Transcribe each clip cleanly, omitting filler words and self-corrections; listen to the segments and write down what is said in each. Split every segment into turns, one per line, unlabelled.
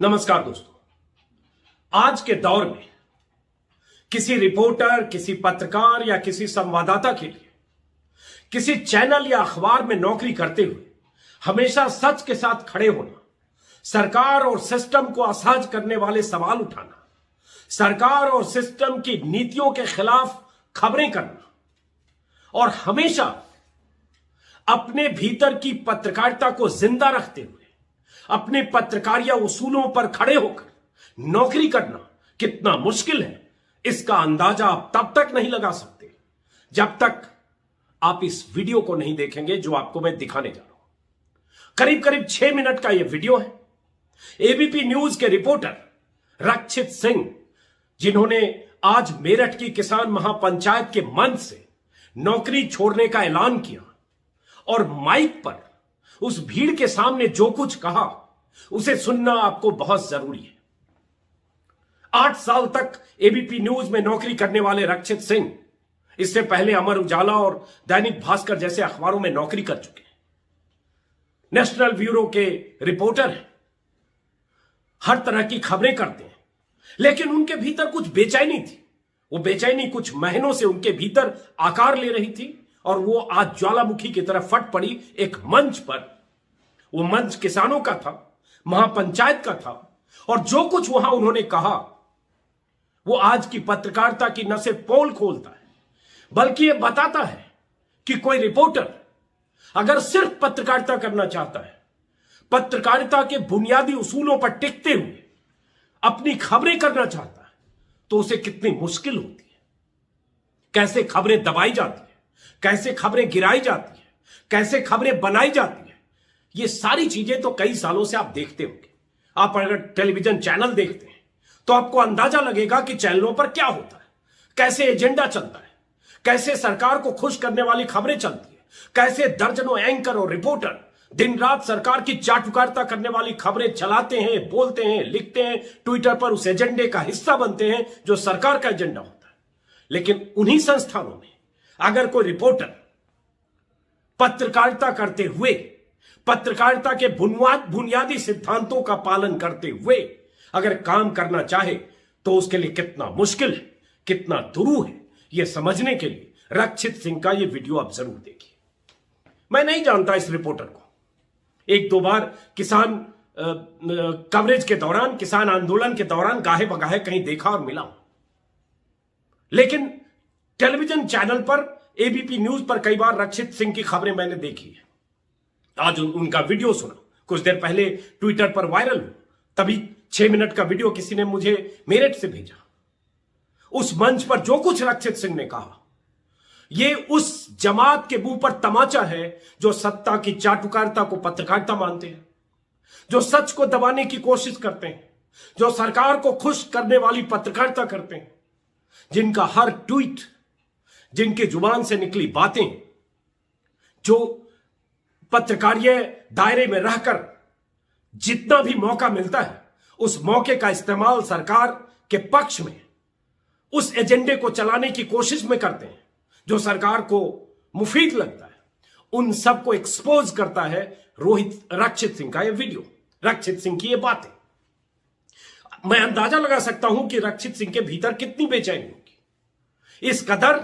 नमस्कार दोस्तों। आज के दौर में किसी रिपोर्टर, किसी पत्रकार या किसी संवाददाता के लिए किसी चैनल या अखबार में नौकरी करते हुए हमेशा सच के साथ खड़े होना, सरकार और सिस्टम को असहज करने वाले सवाल उठाना, सरकार और सिस्टम की नीतियों के खिलाफ खबरें करना और हमेशा अपने भीतर की पत्रकारिता को जिंदा रखते हुए अपने पत्रकारिता उसूलों पर खड़े होकर नौकरी करना कितना मुश्किल है, इसका अंदाजा आप तब तक नहीं लगा सकते जब तक आप इस वीडियो को नहीं देखेंगे जो आपको मैं दिखाने जा रहा हूं। करीब करीब 6 मिनट का यह वीडियो है। एबीपी न्यूज के रिपोर्टर रक्षित सिंह, जिन्होंने आज मेरठ की किसान महापंचायत के मंच से नौकरी छोड़ने का ऐलान किया और माइक पर उस भीड़ के सामने जो कुछ कहा उसे सुनना आपको बहुत जरूरी है। 8 साल तक एबीपी न्यूज में नौकरी करने वाले रक्षित सिंह इससे पहले अमर उजाला और दैनिक भास्कर जैसे अखबारों में नौकरी कर चुके हैं। नेशनल ब्यूरो के रिपोर्टर हैं, हर तरह की खबरें करते हैं, लेकिन उनके भीतर कुछ बेचैनी थी। वो बेचैनी कुछ महीनों से उनके भीतर आकार ले रही थी और वो आज ज्वालामुखी की तरफ फट पड़ी एक मंच पर। वो मंच किसानों का था, महापंचायत का था, और जो कुछ वहां उन्होंने कहा वो आज की पत्रकारिता की न सिर्फ पोल खोलता है बल्कि यह बताता है कि कोई रिपोर्टर अगर सिर्फ पत्रकारिता करना चाहता है, पत्रकारिता के बुनियादी उसूलों पर टिकते हुए अपनी खबरें करना चाहता है, तो उसे कितनी मुश्किल होती है। कैसे खबरें दबाई जाती है, कैसे खबरें गिराई जाती है, कैसे खबरें बनाई जाती है, ये सारी चीजें तो कई सालों से आप देखते होंगे। आप अगर टेलीविजन चैनल देखते हैं तो आपको अंदाजा लगेगा कि चैनलों पर क्या होता है, कैसे एजेंडा चलता है, कैसे सरकार को खुश करने वाली खबरें चलती है, कैसे दर्जनों एंकर और रिपोर्टर दिन रात सरकार की चाटुकारिता करने वाली खबरें चलाते हैं, बोलते हैं, लिखते हैं, ट्विटर पर उस एजेंडे का हिस्सा बनते हैं जो सरकार का एजेंडा होता है। लेकिन उन्हीं संस्थानों में अगर कोई रिपोर्टर पत्रकारिता करते हुए, पत्रकारिता के बुनियादी सिद्धांतों का पालन करते हुए अगर काम करना चाहे तो उसके लिए कितना मुश्किल है, कितना दुरूह है, यह समझने के लिए रक्षित सिंह का यह वीडियो आप जरूर देखिए। मैं नहीं जानता इस रिपोर्टर को, 1-2 बार किसान कवरेज के दौरान, किसान आंदोलन के दौरान गाहे बगाहे कहीं देखा और मिला, लेकिन टेलीविजन चैनल पर, एबीपी न्यूज पर कई बार रक्षित सिंह की खबरें मैंने देखी है। आज उनका वीडियो सुना, कुछ देर पहले ट्विटर पर वायरल हुआ, तभी 6 मिनट का वीडियो किसी ने मुझे मेरठ से भेजा। उस मंच पर जो कुछ रक्षित सिंह ने कहा, यह उस जमात के मुंह पर तमाचा है जो सत्ता की चाटुकारिता को पत्रकारिता मानते हैं, जो सच को दबाने की कोशिश करते हैं, जो सरकार को खुश करने वाली पत्रकारिता करते हैं, जिनका हर ट्वीट, जिनके जुबान से निकली बातें, जो पत्रकारिता दायरे में रहकर जितना भी मौका मिलता है उस मौके का इस्तेमाल सरकार के पक्ष में उस एजेंडे को चलाने की कोशिश में करते हैं जो सरकार को मुफीद लगता है, उन सबको एक्सपोज करता है रक्षित सिंह का यह वीडियो, रक्षित सिंह की ये बातें। मैं अंदाजा लगा सकता हूं कि रक्षित सिंह के भीतर कितनी बेचैनी होगी, इस कदर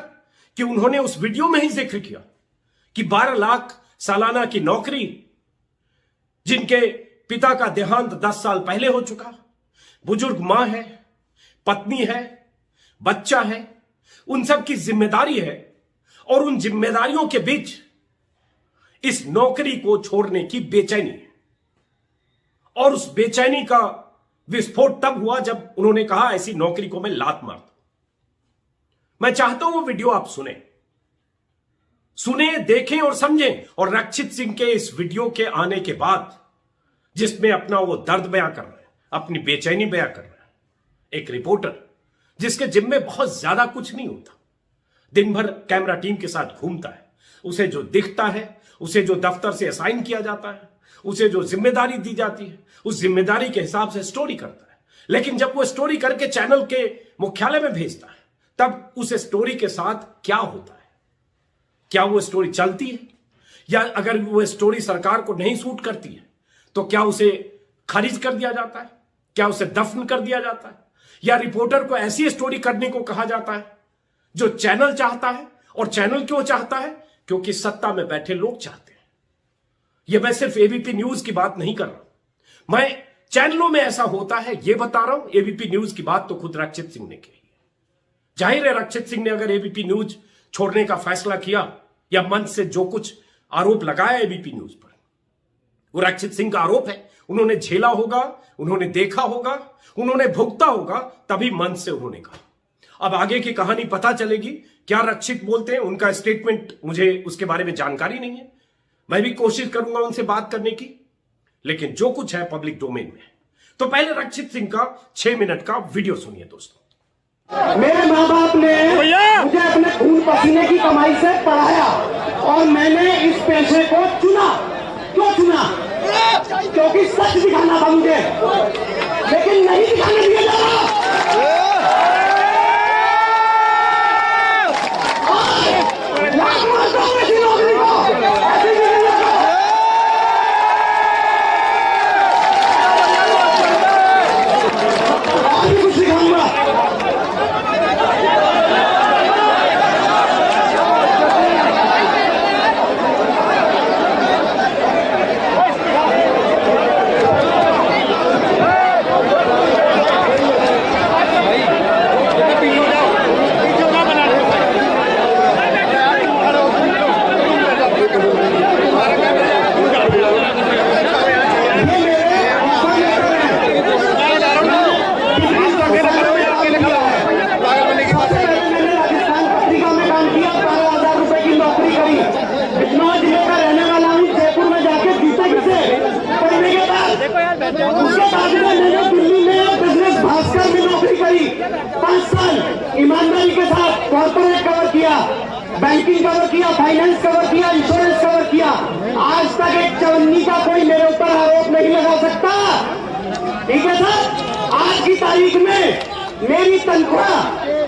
कि उन्होंने उस वीडियो में ही जिक्र किया कि 12 लाख सालाना की नौकरी, जिनके पिता का देहांत 10 साल पहले हो चुका, बुजुर्ग मां है, पत्नी है, बच्चा है, उन सब की जिम्मेदारी है, और उन जिम्मेदारियों के बीच इस नौकरी को छोड़ने की बेचैनी है। और उस बेचैनी का विस्फोट तब हुआ जब उन्होंने कहा ऐसी नौकरी को मैं लात मार दूं। मैं चाहता हूं वो वीडियो आप सुने, देखें और समझें। और रक्षित सिंह के इस वीडियो के आने के बाद, जिसमें अपना वो दर्द बयां कर रहे हैं, अपनी बेचैनी बयां कर रहे हैं, एक रिपोर्टर जिसके जिम्मे बहुत ज्यादा कुछ नहीं होता, दिन भर कैमरा टीम के साथ घूमता है, उसे जो दिखता है, उसे जो दफ्तर से असाइन किया जाता है, उसे जो जिम्मेदारी दी जाती है, उस जिम्मेदारी के हिसाब से स्टोरी करता है। लेकिन जब वो स्टोरी करके चैनल के मुख्यालय में भेजता है, तब उस स्टोरी के साथ क्या होता है? क्या वो स्टोरी चलती है, या अगर वो स्टोरी सरकार को नहीं सूट करती है तो क्या उसे खारिज कर दिया जाता है? क्या उसे दफन कर दिया जाता है, या रिपोर्टर को ऐसी स्टोरी करने को कहा जाता है जो चैनल चाहता है? और चैनल क्यों चाहता है? क्योंकि सत्ता में बैठे लोग चाहते हैं। यह मैं सिर्फ एबीपी न्यूज की बात नहीं कर रहा, मैं चैनलों में ऐसा होता है यह बता रहा हूं। एबीपी न्यूज की बात तो खुद रक्षित सिंह ने की। जाहिर है रक्षित सिंह ने अगर एबीपी न्यूज छोड़ने का फैसला किया या मंच से जो कुछ आरोप लगाया एबीपी न्यूज पर, वो रक्षित सिंह का आरोप है। उन्होंने झेला होगा, उन्होंने देखा होगा, उन्होंने भुगता होगा, तभी मंच से उन्होंने कहा। अब आगे की कहानी पता चलेगी, क्या रक्षित बोलते हैं, उनका स्टेटमेंट मुझे उसके बारे में जानकारी नहीं है। मैं भी कोशिश करूंगा उनसे बात करने की, लेकिन जो कुछ है पब्लिक डोमेन में। तो पहले रक्षित सिंह का 6 मिनट का वीडियो सुनिए दोस्तों।
मेरे माँ बाप ने मुझे अपने खून पसीने की कमाई से पढ़ाया और मैंने इस पेशे को चुना। क्यों चुना? क्योंकि सच दिखाना था मुझे, लेकिन नहीं दिखाने दिया जा रहा। लाख मारता हूं ऐसी नौकरी को, ऐसी जिंदगी को। और भी कुछ दिखाऊंगा। उसके बाद में मैंने दिल्ली में बिजनेस भास्कर में नौकरी करी 5 साल। ईमानदारी के साथ कॉर्पोरेट कवर किया, बैंकिंग कवर किया, फाइनेंस कवर किया, इंश्योरेंस कवर किया। आज तक एक चवन्नी का कोई मेरे ऊपर आरोप नहीं लगा सकता। ठीक है सर, आज की तारीख में मेरी तनख्वाह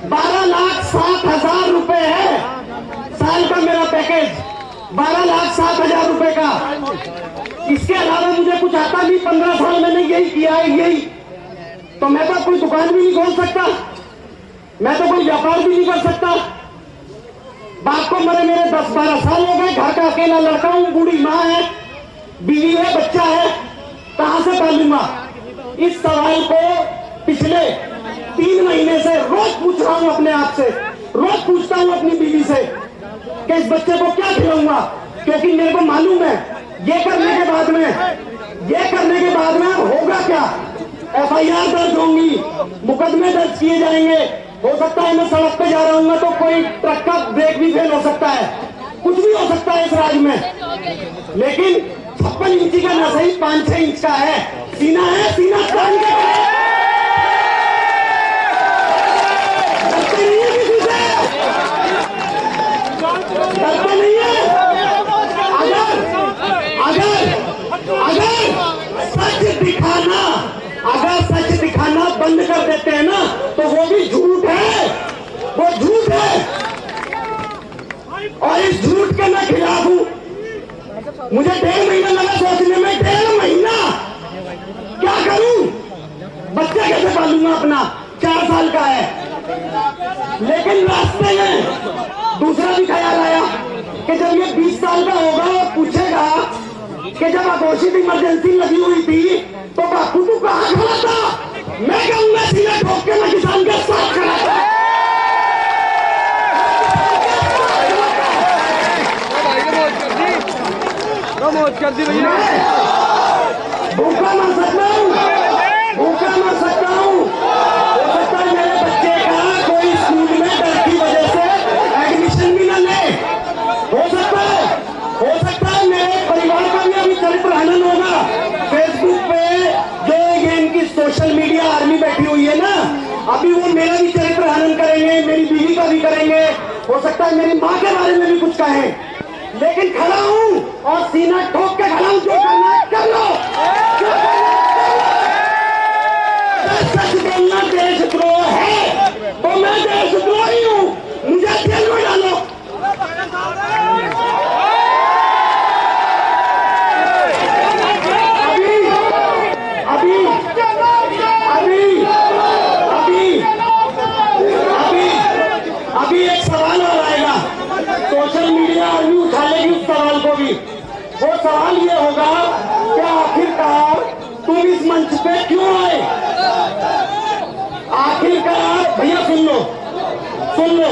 12,07,000 रुपए है। साल का मेरा पैकेज 12,07,000 रुपए का। इसके अलावा मुझे कुछ आता नहीं। 15 साल मैंने यही किया है, यही। तो मैं तो कोई दुकान भी नहीं खोल सकता, मैं तो कोई व्यापार भी नहीं कर सकता। बाप को मरे मेरे 10-12 साल हो गए, घर का अकेला लड़का हूं, बूढ़ी माँ है, बीवी है, बच्चा है, कहां से पालूंगा? इस सवाल को पिछले 3 महीने से रोज पूछ रहा हूं अपने आप से। रोज पूछता हूं अपनी बीवी से कि इस बच्चे को क्या खिलाऊंगा, क्योंकि मेरे को मालूम है ये करने के बाद में होगा क्या? FIR दर्ज होंगी, मुकदमे दर्ज किए जाएंगे। हो सकता है मैं सड़क पे जा रहा हूँ तो कोई ट्रक का ब्रेक भी फेल हो सकता है, कुछ भी हो सकता है इस राज्य में। लेकिन 56 इंची का न सही 5-6 इंच का है, सीना है, सीना तान के डरते नहीं है। अगर सच दिखाना बंद कर देते हैं ना तो वो भी झूठ है, वो झूठ है। और इस झूठ के मैं खिलाफ हूं। मुझे 1.5 महीना लगा सोचने में। 1.5 महीना क्या करूं? बच्चा कैसे पालूंगा अपना? 4 साल का है। लेकिन रास्ते में दूसरा भी ख्याल आया कि जब ये 20 साल का होगा और पूछेगा कि जब अघोषित इमरजेंसी लगी हुई थी तो बापू तू कहां खड़ा था? मैं कहूंगा सीधे ठोक के मैं किसान के साथ खड़ा था। भूखा मर सकता हूं, भूखा मर सकता हूं। हो सकता है मेरे बच्चे का कोई स्कूल में डर की वजह से एडमिशन भी न ले। हो सकता है मेरे परिवार का भी अभी चरित्र हनन होगा। फेसबुक पे जो ये इनकी सोशल मीडिया आर्मी बैठी हुई है ना, अभी वो मेरा भी चरित्र हनन करेंगे, मेरी बीवी का भी करेंगे। हो सकता है मेरी माँ के बारे में भी कुछ कहें, लेकिन खड़ा हूं और सीना ठोक के खड़ा हूं। जो करना है कर लो। सच बोलना देशद्रोह है तो मैं देशद्रोही हूं, मुझे जेल में डालो। होगी। वो सवाल ये होगा कि आखिरकार तुम इस मंच पे क्यों आए? आखिरकार भैया सुन लो,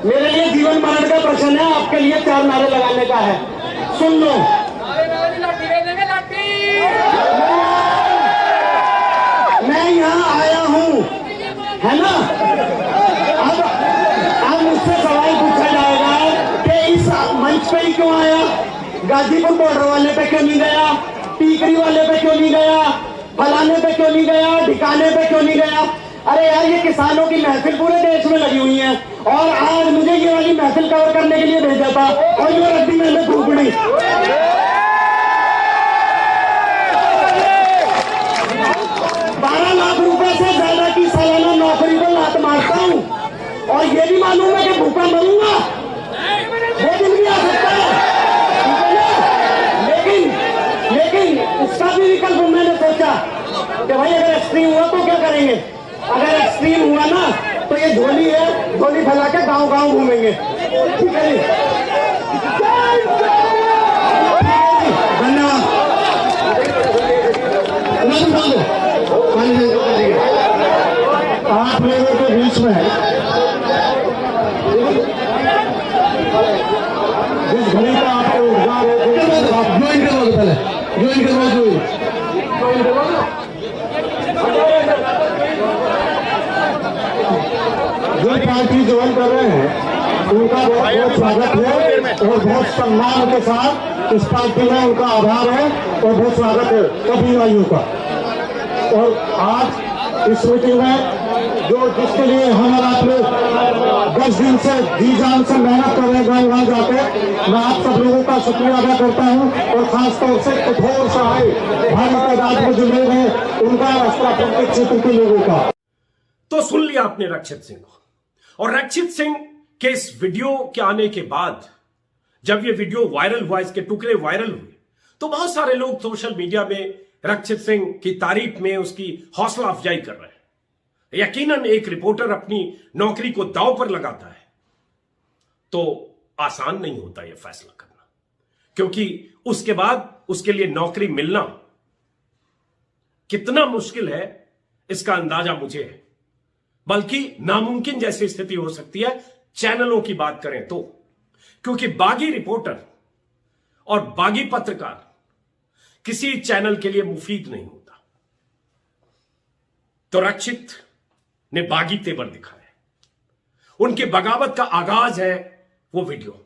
मेरे लिए जीवन मरण का प्रश्न है, आपके लिए 4 नारे लगाने का है। सुन लो, मैं यहाँ आया हूँ, है ना? अब मुझसे सवाल पूछा जाएगा कि इस मंच पे ही क्यों आया? गाजीपुर बॉर्डर वाले पे क्यों नहीं गया? टीकरी वाले पे क्यों नहीं गया? फलाने पे क्यों नहीं गया? ठिकाने पे क्यों नहीं गया? अरे यार, ये किसानों की महफिल पूरे देश में लगी हुई है और आज मुझे ये वाली महफिल कवर करने के लिए भेजा था और ये रद्दी मैंने ढूंढी। 12 लाख रुपए से ज्यादा की सालाना नौकरी को लात मारता हूँ और ये भी मालूम है कि भूखा मरूंगा, वो दिन भी आ सकता है, लेकिन उसका भी विकल्प मैंने सोचा कि भाई अगर एक्सट्रीम हुआ तो क्या करेंगे? अगर एक्सट्रीम हुआ ना तो ये झोली है, झोली फैला के गांव घूमेंगे। ठीक है जी, धन्यवाद। आप लोगों के बीच में जिस घड़ी का आपको उद्गार है, ज्वाइन करवाओ, पहले ज्वाइन करवाओ। जो पार्टी ज्वाइन कर रहे हैं उनका बहुत बहुत स्वागत है और बहुत सम्मान के साथ इस पार्टी में उनका आभार है और बहुत स्वागत है सभी भाइयों का। और आज इस मीटिंग में जो जिसके लिए हम और आप लोग 10 दिन से जी जान से मेहनत कर रहे हैं गाँव जाके, मैं आप सब लोगों का शुक्रिया अदा करता हूँ और खासतौर से कठोर से आए भारी तादाद में जो लोग हैं उनका राष्ट्रपति क्षेत्र के लोगों का।
तो सुन लिया आपने रक्षित सिंह को, और रक्षित सिंह के इस वीडियो के आने के बाद जब ये वीडियो वायरल हुआ, इसके टुकड़े वायरल हुए, तो बहुत सारे लोग सोशल मीडिया में रक्षित सिंह की तारीफ में उसकी हौसला अफजाई कर रहे हैं। यकीनन एक रिपोर्टर अपनी नौकरी को दांव पर लगाता है तो आसान नहीं होता यह फैसला करना, क्योंकि उसके बाद उसके लिए नौकरी मिलना कितना मुश्किल है इसका अंदाजा मुझे है, बल्कि नामुमकिन जैसी स्थिति हो सकती है चैनलों की बात करें तो, क्योंकि बागी रिपोर्टर और बागी पत्रकार किसी चैनल के लिए मुफीद नहीं होता। तो रक्षित ने बागी तेवर दिखाया, उनके बगावत का आगाज है वो वीडियो।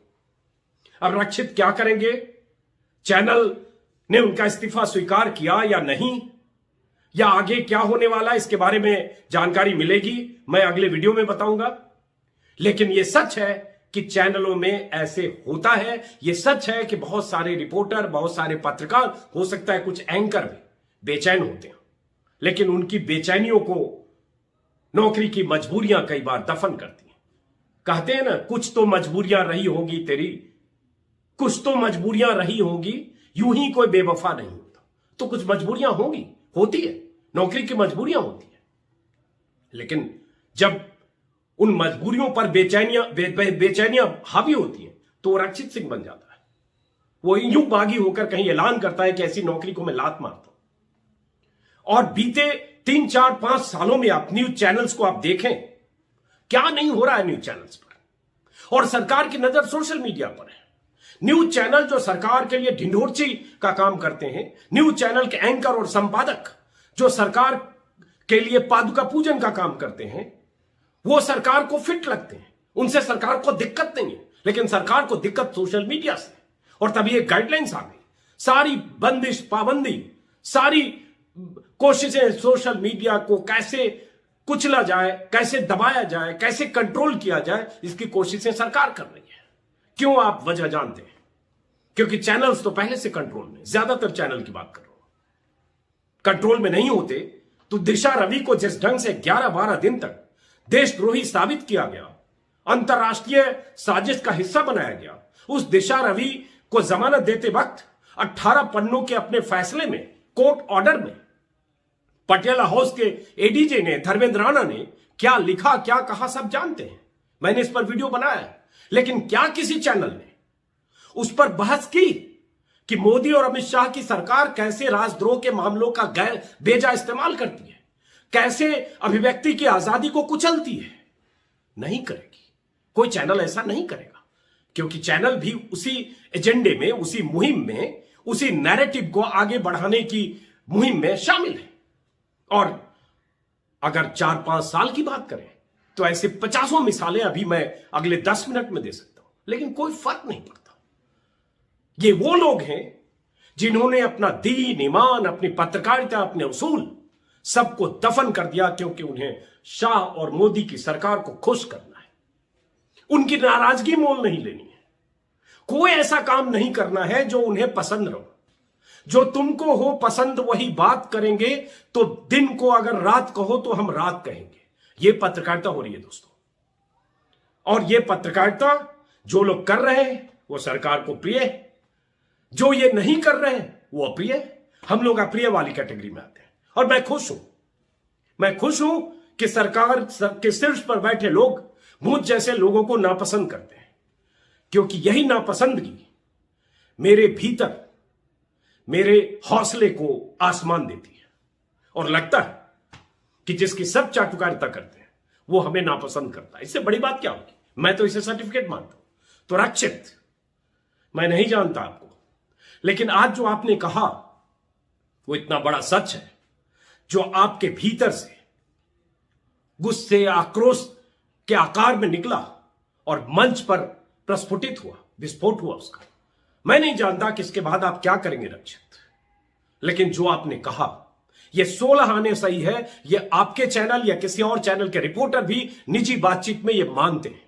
अब रक्षित क्या करेंगे? चैनल ने उनका इस्तीफा स्वीकार किया या नहीं, या आगे क्या होने वाला है इसके बारे में जानकारी मिलेगी, मैं अगले वीडियो में बताऊंगा। लेकिन यह सच है कि चैनलों में ऐसे होता है, यह सच है कि बहुत सारे रिपोर्टर, बहुत सारे पत्रकार, हो सकता है कुछ एंकर भी बेचैन होते हैं, लेकिन उनकी बेचैनियों को नौकरी की मजबूरियां कई बार दफन करती हैं। कहते हैं ना, कुछ तो मजबूरियां रही होगी तेरी, कुछ तो मजबूरियां रही होगी, यूं ही कोई बेवफा नहीं होता। तो कुछ मजबूरियां होगी, होती है, नौकरी की मजबूरियां होती है, लेकिन जब उन मजबूरियों पर बेचैनियां हावी होती हैं तो वो रक्षित सिंह बन जाता है। वो यूं बागी होकर कहीं ऐलान करता है कि ऐसी नौकरी को मैं लात मारता हूं। और बीते 3, 4, 5 सालों में आप न्यूज चैनल्स को आप देखें, क्या नहीं हो रहा है न्यूज चैनल्स पर, और सरकार की नजर सोशल मीडिया पर है। न्यूज चैनल जो सरकार के लिए ढिंढोरची का काम करते हैं, न्यूज चैनल के एंकर और संपादक जो सरकार के लिए पादुका पूजन का काम करते हैं, वो सरकार को फिट लगते हैं, उनसे सरकार को दिक्कत नहीं है, लेकिन सरकार को दिक्कत सोशल मीडिया से। और तभी एक गाइडलाइंस आ गई, सारी बंदिश पाबंदी, सारी कोशिशें सोशल मीडिया को कैसे कुचला जाए, कैसे दबाया जाए, कैसे कंट्रोल किया जाए, इसकी कोशिशें सरकार कर रही है। क्यों? आप वजह जानते हैं, क्योंकि चैनल्स तो पहले से कंट्रोल में, ज्यादातर चैनल की बात कर रहा हूं, कंट्रोल में नहीं होते तो दिशा रवि को जिस ढंग से 11-12 दिन तक देशद्रोही साबित किया गया, अंतरराष्ट्रीय साजिश का हिस्सा बनाया गया, उस दिशा रवि को जमानत देते वक्त 18 पन्नों के अपने फैसले में, कोर्ट ऑर्डर में, पटियाला हाउस के एडीजे ने, धर्मेंद्र राणा ने क्या लिखा, क्या कहा, सब जानते हैं। मैंने इस पर वीडियो बनाया है, लेकिन क्या किसी चैनल ने उस पर बहस की कि मोदी और अमित शाह की सरकार कैसे राजद्रोह के मामलों का गैर बेजा इस्तेमाल करती है, कैसे अभिव्यक्ति की आजादी को कुचलती है? नहीं करेगी। कोई चैनल ऐसा नहीं करेगा, क्योंकि चैनल भी उसी एजेंडे में, उसी मुहिम में, उसी नैरेटिव को आगे बढ़ाने की मुहिम में शामिल है। और अगर 4-5 साल की बात करें तो ऐसे 50 मिसालें अभी मैं अगले 10 मिनट में दे सकता हूं, लेकिन कोई फर्क नहीं पड़ता। ये वो लोग हैं जिन्होंने अपना दीन, ईमान, अपनी पत्रकारिता, अपने उसूल सबको दफन कर दिया, क्योंकि उन्हें शाह और मोदी की सरकार को खुश करना है। उनकी नाराजगी मोल नहीं लेनी है। कोई ऐसा काम नहीं करना है जो उन्हें पसंद हो। जो तुमको हो पसंद वही बात करेंगे, तो दिन को अगर रात कहो तो हम रात कहेंगे। यह पत्रकारिता हो रही है दोस्तों। और यह पत्रकारिता जो लोग कर रहे हैं वो सरकार को प्रिय है, जो ये नहीं कर रहे हैं वो अप्रिय है। हम लोग अप्रिय वाली कैटेगरी में आते हैं। और मैं खुश हूं कि सरकार के शीर्ष पर बैठे लोग मुझ जैसे लोगों को नापसंद करते हैं, क्योंकि यही नापसंदगी मेरे भीतर, मेरे हौसले को आसमान देती है। और लगता है कि जिसकी सब चाटुकारिता करते हैं वो हमें नापसंद करता है। इससे बड़ी बात क्या होगी? मैं तो इसे सर्टिफिकेट मानता हूं। तो रक्षित, मैं नहीं जानता आपको, लेकिन आज जो आपने कहा वो इतना बड़ा सच है, जो आपके भीतर से गुस्से, आक्रोश के आकार में निकला और मंच पर प्रस्फुटित हुआ, विस्फोट हुआ उसका। मैं नहीं जानता कि इसके बाद आप क्या करेंगे रक्षित, लेकिन जो आपने कहा ये 16 आने सही है। ये आपके चैनल या किसी और चैनल के रिपोर्टर भी निजी बातचीत में ये मानते हैं।